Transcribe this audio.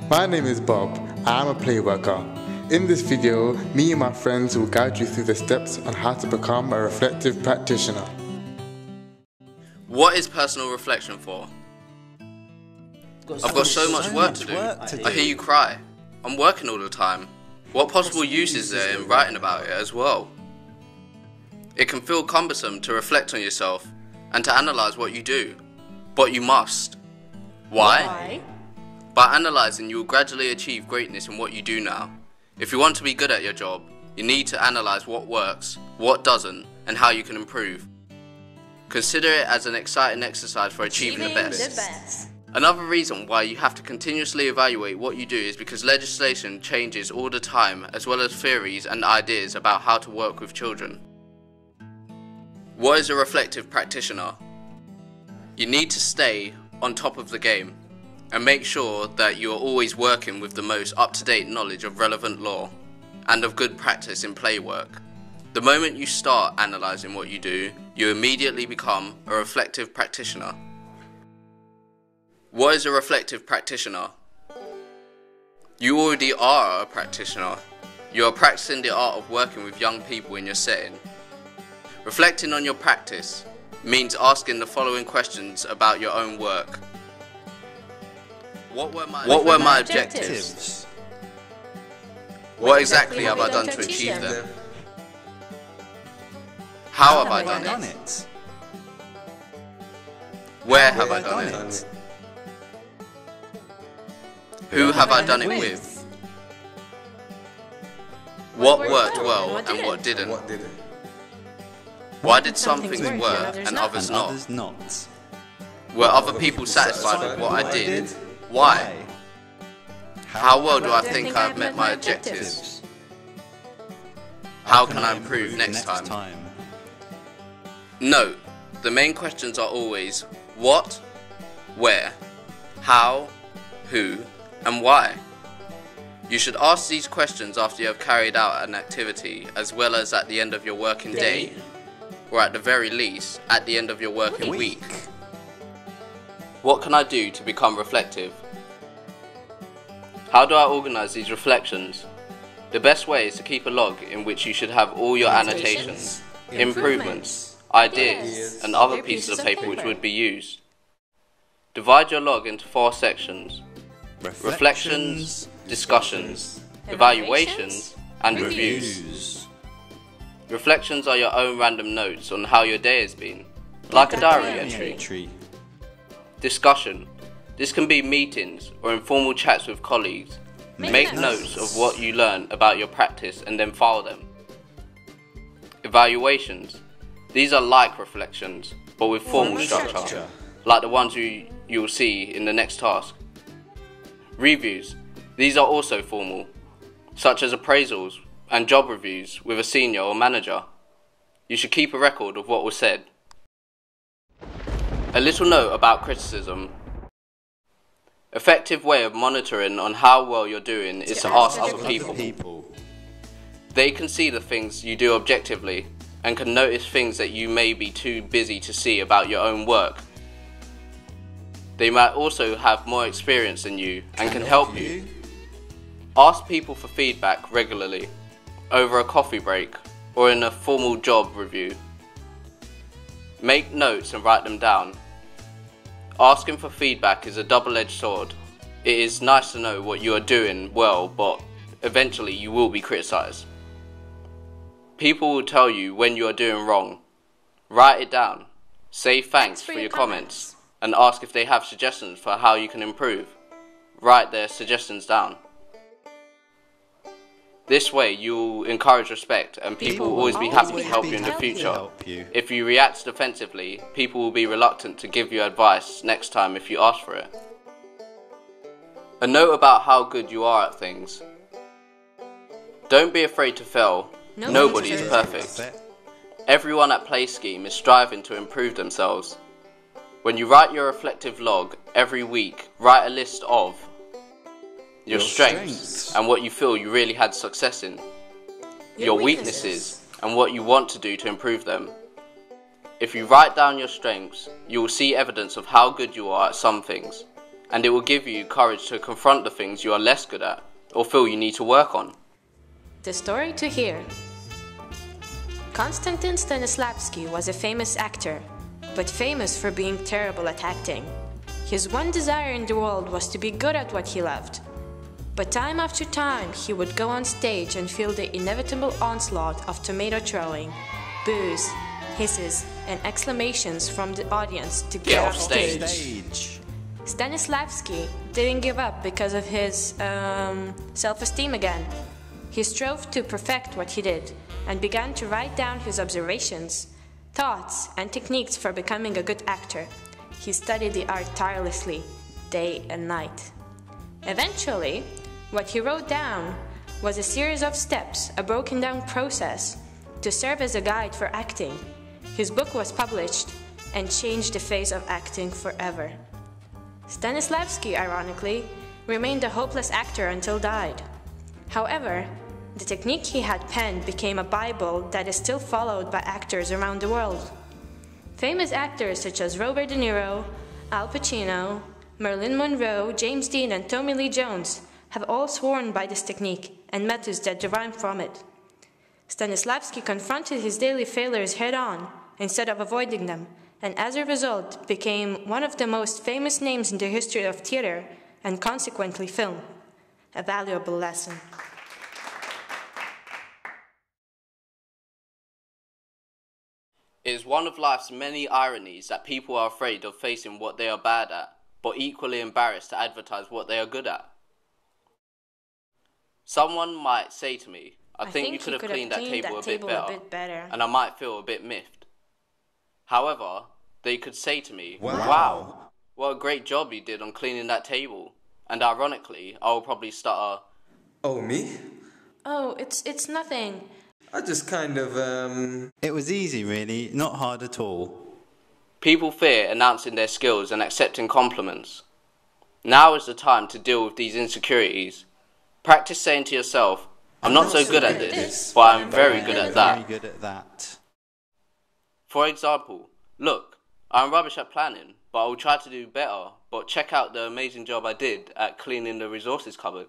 My name is Bob. I am a play worker. In this video, me and my friends will guide you through the steps on how to become a reflective practitioner. What is personal reflection for? I've got so much work to do. I hear you cry. I'm working all the time. What possible use is there in writing about it as well? It can feel cumbersome to reflect on yourself and to analyse what you do, but you must. Why? By analysing, you will gradually achieve greatness in what you do now. If you want to be good at your job, you need to analyse what works, what doesn't, and how you can improve. Consider it as an exciting exercise for achieving the best. Another reason why you have to continuously evaluate what you do is because legislation changes all the time, as well as theories and ideas about how to work with children. What is a reflective practitioner? You need to stay on top of the game and make sure that you are always working with the most up-to-date knowledge of relevant law and of good practice in play work. The moment you start analysing what you do, you immediately become a reflective practitioner. What is a reflective practitioner? You already are a practitioner. You are practicing the art of working with young people in your setting. Reflecting on your practice means asking the following questions about your own work. What were my objectives? What exactly have I done to achieve them? How have I done it? Where have I done it? Who have I done it with? What worked well and what didn't? Why did some things work and others not? Were other people satisfied with what I did? Why? How well do I think I have met my objectives? How can I improve next time? Note, the main questions are always what, where, how, who, and why. You should ask these questions after you have carried out an activity, as well as at the end of your working day, or at the very least, at the end of your working week. What can I do to become reflective? How do I organise these reflections? The best way is to keep a log in which you should have all your annotations, improvements, ideas, and other pieces of paper which would be used. Divide your log into 4 sections: reflections, discussions, evaluations, and reviews. Reflections are your own random notes on how your day has been, like a diary entry. Discussion. This can be meetings or informal chats with colleagues. Make notes of what you learn about your practice and then file them. Evaluations. These are like reflections, but with formal structure, like the ones you'll see in the next task. Reviews. These are also formal, such as appraisals and job reviews with a senior or manager. You should keep a record of what was said. A little note about criticism. Effective way of monitoring on how well you're doing is to ask other people. They can see the things you do objectively and can notice things that you may be too busy to see about your own work. They might also have more experience than you and can help you. Ask people for feedback regularly, over a coffee break or in a formal job review. Make notes and write them down. Asking for feedback is a double-edged sword. It is nice to know what you are doing well, but eventually you will be criticised. People will tell you when you are doing wrong. Write it down. Say thanks for your comments and ask if they have suggestions for how you can improve. Write their suggestions down. This way you will encourage respect and people will always be happy to help you in the future. If you react defensively, people will be reluctant to give you advice next time if you ask for it. A note about how good you are at things. Don't be afraid to fail. Nobody is perfect. Everyone at Play Scheme is striving to improve themselves. When you write your reflective log every week, write a list of your strengths and what you feel you really had success in, your weaknesses and what you want to do to improve them. If you write down your strengths, you will see evidence of how good you are at some things, and it will give you courage to confront the things you are less good at or feel you need to work on. The story to hear. Konstantin Stanislavski was a famous actor, but famous for being terrible at acting. His one desire in the world was to be good at what he loved. But time after time, he would go on stage and feel the inevitable onslaught of tomato throwing, boos, hisses, and exclamations from the audience to get off stage. Stanislavski didn't give up because of his self-esteem again. He strove to perfect what he did and began to write down his observations, thoughts, and techniques for becoming a good actor. He studied the art tirelessly, day and night. Eventually, what he wrote down was a series of steps, a broken down process, to serve as a guide for acting. His book was published and changed the face of acting forever. Stanislavski, ironically, remained a hopeless actor until died. However, the technique he had penned became a Bible that is still followed by actors around the world. Famous actors such as Robert De Niro, Al Pacino, Marilyn Monroe, James Dean, and Tommy Lee Jones have all sworn by this technique and methods that derive from it. Stanislavski confronted his daily failures head-on instead of avoiding them, and as a result became one of the most famous names in the history of theater and consequently film. A valuable lesson. It is one of life's many ironies that people are afraid of facing what they are bad at, but equally embarrassed to advertise what they are good at. Someone might say to me, I think you could have cleaned that table a bit better, and I might feel a bit miffed. However, they could say to me, wow, what a great job you did on cleaning that table. And ironically, I will probably stutter, Oh, me? Oh, it's nothing. I just kind of, It was easy, really, not hard at all. People fear announcing their skills and accepting compliments. Now is the time to deal with these insecurities. Practice saying to yourself, I'm not so good at this, but I'm very good at that. For example, look, I'm rubbish at planning, but I will try to do better, but check out the amazing job I did at cleaning the resources cupboard.